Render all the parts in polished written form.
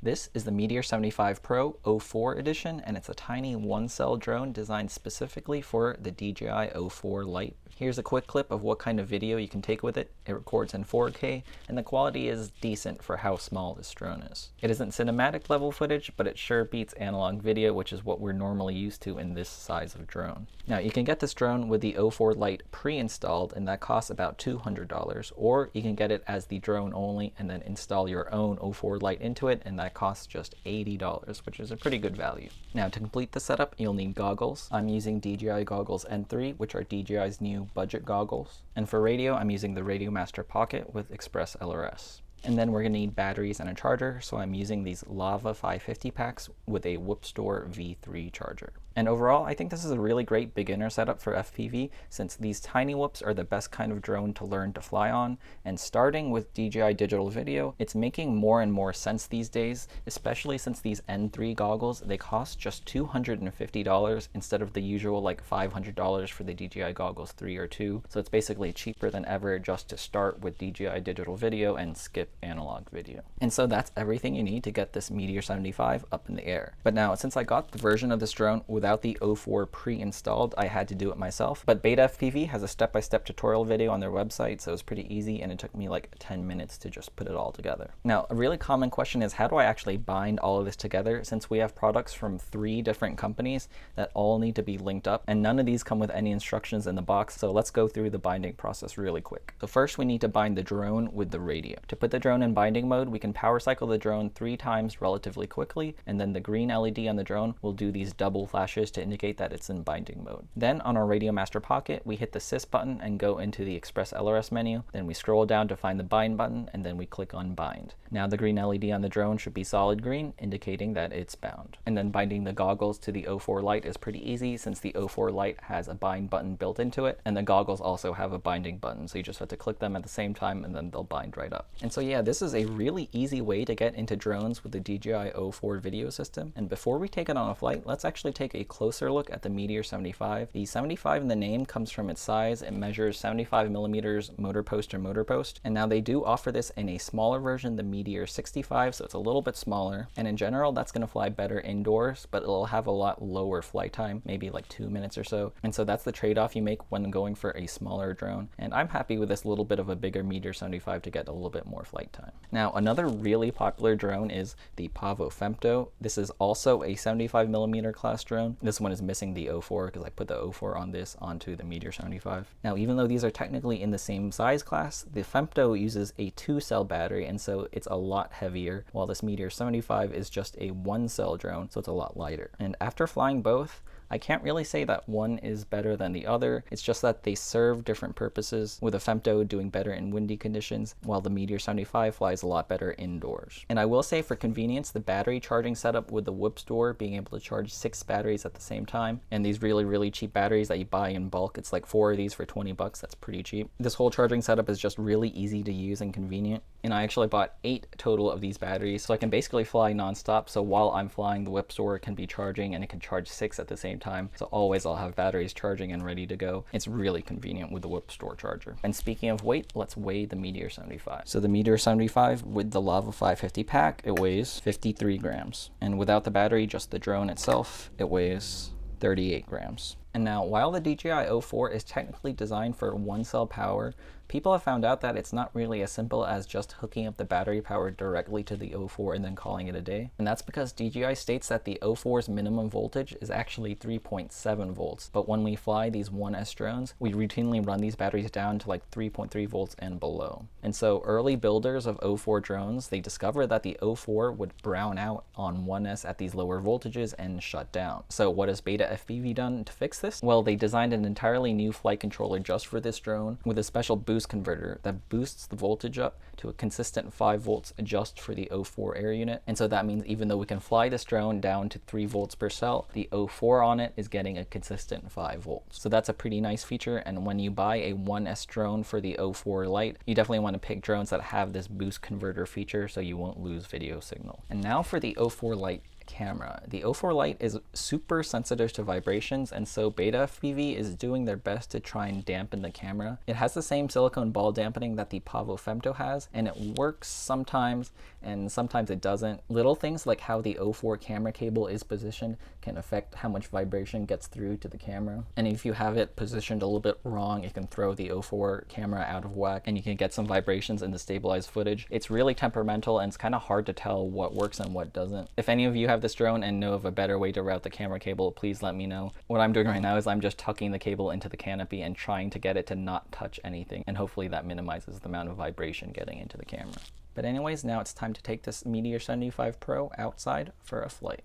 This is the Meteor 75 Pro O4 edition, and it's a tiny one-cell drone designed specifically for the DJI O4 Lite. Here's a quick clip of what kind of video you can take with it. It records in 4K, and the quality is decent for how small this drone is. It isn't cinematic level footage, but it sure beats analog video, which is what we're normally used to in this size of drone. Now, you can get this drone with the O4 Lite pre-installed, and that costs about $200, or you can get it as the drone only and then install your own O4 Lite into it, and that costs just $80, which is a pretty good value. Now, to complete the setup, you'll need goggles. I'm using DJI goggles N3, which are DJI's new budget goggles. And for radio, I'm using the Radio Master Pocket with Express LRS. And then we're going to need batteries and a charger, so I'm using these Lava 550 packs with a Whoopstore V3 charger. And overall, I think this is a really great beginner setup for FPV, since these tiny whoops are the best kind of drone to learn to fly on. And starting with DJI digital video, it's making more and more sense these days, especially since these N3 goggles, they cost just $250 instead of the usual like $500 for the DJI goggles 3 or 2. So it's basically cheaper than ever just to start with DJI digital video and skip analog video. And so that's everything you need to get this Meteor 75 up in the air. But now, since I got the version of this drone without the O4 pre-installed, I had to do it myself. But Beta FPV has a step-by-step tutorial video on their website, so it was pretty easy, and it took me like 10 minutes to just put it all together. Now, a really common question is, how do I actually bind all of this together, since we have products from 3 different companies that all need to be linked up, and none of these come with any instructions in the box, so let's go through the binding process really quick. So first, we need to bind the drone with the radio. To put the drone in binding mode, we can power cycle the drone 3 times relatively quickly, and then the green LED on the drone will do these double flashes to indicate that it's in binding mode. Then on our Radio Master Pocket, we hit the Sys button and go into the Express LRS menu. Then we scroll down to find the bind button, and then we click on bind. Now the green LED on the drone should be solid green, indicating that it's bound. And then binding the goggles to the O4 Lite is pretty easy, since the O4 Lite has a bind button built into it, and the goggles also have a binding button, so you just have to click them at the same time and then they'll bind right up. And so yeah, this is a really easy way to get into drones with the DJI O4 video system. And before we take it on a flight, let's actually take a closer look at the Meteor 75. The 75 in the name comes from its size. It measures 75 millimeters motor post to motor post. And now they do offer this in a smaller version, the Meteor 65, so it's a little bit smaller. And in general, that's going to fly better indoors, but it'll have a lot lower flight time, maybe like 2 minutes or so. And so that's the trade-off you make when going for a smaller drone. And I'm happy with this little bit of a bigger Meteor 75 to get a little bit more flight time. Now, another really popular drone is the Pavo Femto. This is also a 75 millimeter class drone. This one is missing the O4 because I put the O4 on this onto the Meteor 75. Now, even though these are technically in the same size class, the Femto uses a 2-cell battery, and so it's a lot heavier, while this Meteor 75 is just a 1-cell drone, so it's a lot lighter. And after flying both, I can't really say that one is better than the other. It's just that they serve different purposes, with the Femto doing better in windy conditions, while the Meteor 75 flies a lot better indoors. And I will say, for convenience, the battery charging setup with the Whoopstore, being able to charge 6 batteries at the same time, and these really cheap batteries that you buy in bulk, it's like 4 of these for 20 bucks, that's pretty cheap. This whole charging setup is just really easy to use and convenient. And I actually bought 8 total of these batteries, so I can basically fly nonstop. So while I'm flying, the Whoopstore can be charging, and it can charge 6 at the same time. So always I'll have batteries charging and ready to go. It's really convenient with the Whoopstore charger. And speaking of weight, let's weigh the Meteor 75. So the Meteor 75 with the Lava 550 pack, it weighs 53 grams. And without the battery, just the drone itself, it weighs 38 grams. And now, while the DJI O4 is technically designed for 1-cell power, people have found out that it's not really as simple as just hooking up the battery power directly to the O4 and then calling it a day. And that's because DJI states that the O4's minimum voltage is actually 3.7 volts. But when we fly these 1S drones, we routinely run these batteries down to like 3.3 volts and below. And so early builders of O4 drones, they discovered that the O4 would brown out on 1S at these lower voltages and shut down. So what has Beta FPV done to fix this? Well, they designed an entirely new flight controller just for this drone with a special boost converter that boosts the voltage up to a consistent 5 volts just for the O4 air unit. And so that means even though we can fly this drone down to 3 volts per cell, the O4 on it is getting a consistent 5 volts. So that's a pretty nice feature. And when you buy a 1S drone for the O4 Lite, you definitely want to pick drones that have this boost converter feature so you won't lose video signal. And now for the O4 Lite camera. The O4 Lite is super sensitive to vibrations, and so Beta FPV is doing their best to try and dampen the camera. It has the same silicone ball dampening that the Pavo Femto has, and it works sometimes, and sometimes it doesn't. Little things like how the O4 camera cable is positioned can affect how much vibration gets through to the camera. And if you have it positioned a little bit wrong, it can throw the O4 camera out of whack, and you can get some vibrations in the stabilized footage. It's really temperamental, and it's kind of hard to tell what works and what doesn't. If any of you have this drone and know of a better way to route the camera cable, please let me know. What I'm doing right now is I'm just tucking the cable into the canopy and trying to get it to not touch anything, and hopefully that minimizes the amount of vibration getting into the camera. But anyways, now it's time to take this Meteor75 Pro outside for a flight.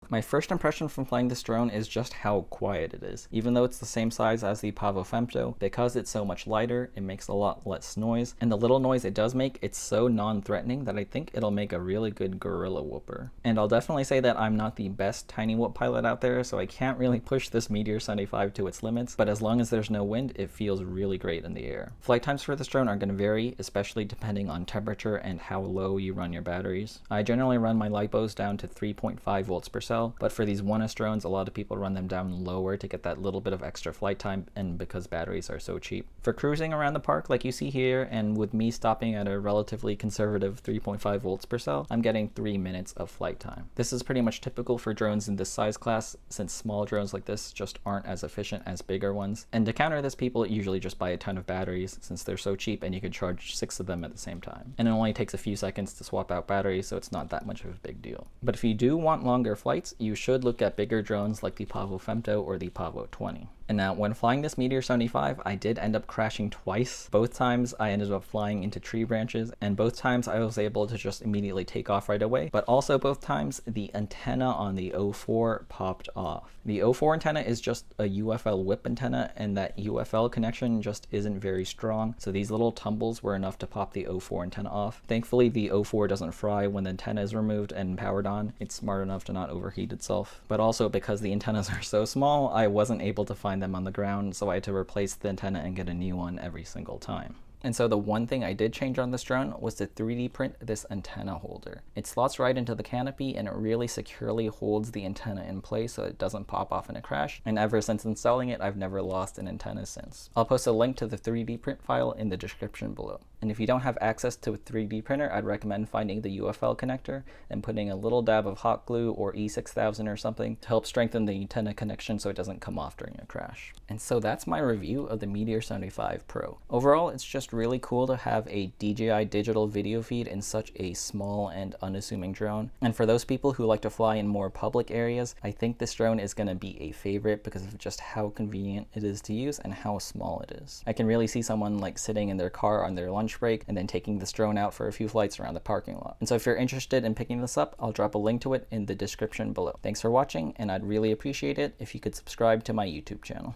My first impression from flying this drone is just how quiet it is. Even though it's the same size as the Pavo Femto, because it's so much lighter, it makes a lot less noise. And the little noise it does make, it's so non-threatening that I think it'll make a really good gorilla whooper. And I'll definitely say that I'm not the best tiny whoop pilot out there, so I can't really push this Meteor75 to its limits, but as long as there's no wind, it feels really great in the air. Flight times for this drone are going to vary, especially depending on temperature and how low you run your batteries. I generally run my lipos down to 3.5 volts per cell, but for these 1S drones, a lot of people run them down lower to get that little bit of extra flight time, and because batteries are so cheap. For cruising around the park like you see here, and with me stopping at a relatively conservative 3.5 volts per cell, I'm getting 3 minutes of flight time. This is pretty much typical for drones in this size class, since small drones like this just aren't as efficient as bigger ones. And to counter this, people usually just buy a ton of batteries since they're so cheap and you can charge 6 of them at the same time. And it only takes a few seconds to swap out batteries, so it's not that much of a big deal. But if you do want longer flights, you should look at bigger drones like the Pavo Femto or the Pavo 20. And now, when flying this Meteor75, I did end up crashing twice. Both times I ended up flying into tree branches, and both times I was able to just immediately take off right away. But also both times, the antenna on the O4 popped off. The O4 antenna is just a UFL whip antenna, and that UFL connection just isn't very strong. So these little tumbles were enough to pop the O4 antenna off. Thankfully, the O4 doesn't fry when the antenna is removed and powered on. It's smart enough to not overheat itself. But also, because the antennas are so small, I wasn't able to find them on the ground, so I had to replace the antenna and get a new one every single time. And so the one thing I did change on this drone was to 3D print this antenna holder. It slots right into the canopy, and it really securely holds the antenna in place so it doesn't pop off in a crash. And ever since installing it, I've never lost an antenna since. I'll post a link to the 3D print file in the description below. And if you don't have access to a 3D printer, I'd recommend finding the UFL connector and putting a little dab of hot glue or E6000 or something to help strengthen the antenna connection so it doesn't come off during a crash. And so that's my review of the Meteor75 Pro. Overall, it's just really cool to have a DJI digital video feed in such a small and unassuming drone. And for those people who like to fly in more public areas, I think this drone is going to be a favorite because of just how convenient it is to use and how small it is. I can really see someone like sitting in their car on their lunch break and then taking this drone out for a few flights around the parking lot. And so if you're interested in picking this up, I'll drop a link to it in the description below. Thanks for watching, and I'd really appreciate it if you could subscribe to my YouTube channel.